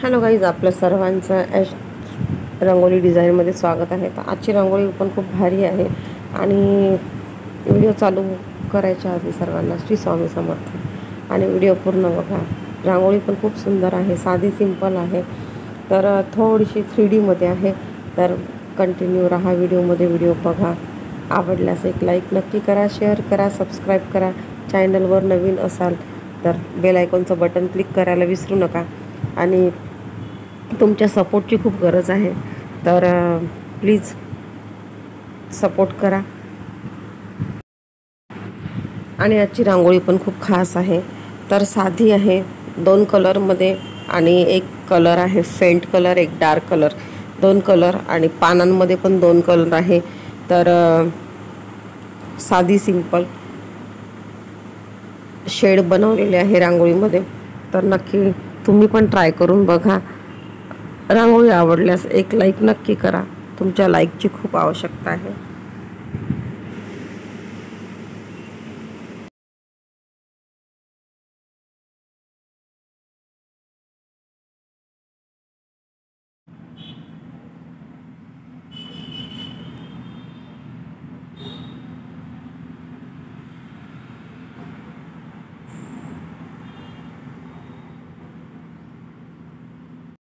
Hello guys, आपल्या सर्वांचं रंगोली डिझाईनमध्ये स्वागत आहे। तर आजची रांगोळी पण खूप भारी आहे आणि व्हिडिओ चालू करायच्या आधी सर्वांना श्री स्वामी समर्थ आणि व्हिडिओ पूर्ण बघा। रांगोळी पण खूप सुंदर आहे, साधी सिंपल आहे, तर थोडीशी 3D मध्ये आहे। तर कंटिन्यू राहा व्हिडिओमध्ये, व्हिडिओ बघा। आवडल्यास एक लाईक नक्की करा, शेअर करा, सबस्क्राईब करा। चॅनलवर नवीन असाल तर बेल आयकॉनचं बटन क्लिक करायला विसरू नका आणि तुमच्या सपोर्टची खूप गरज आहे, तर प्लीज सपोर्ट करा। आणि आजची रांगोळी पण खूप खास आहे, तर साधी आहे, 2 कलरमध्ये आणि एक कलर आहे फेंट कलर, एक डार्क कलर, 2 कलर आणि पानांमध्ये पण 2 कलर आहे। तर साधी सिंपल शेड बनवलेले आहे रांगोळीमध्ये, तर नक्की तुम्ही पण ट्राय करून बघा। रांगोळी आवडल्यास एक लाईक नक्की करा, तुमच्या लाईकची खूप आवश्यकता आहे।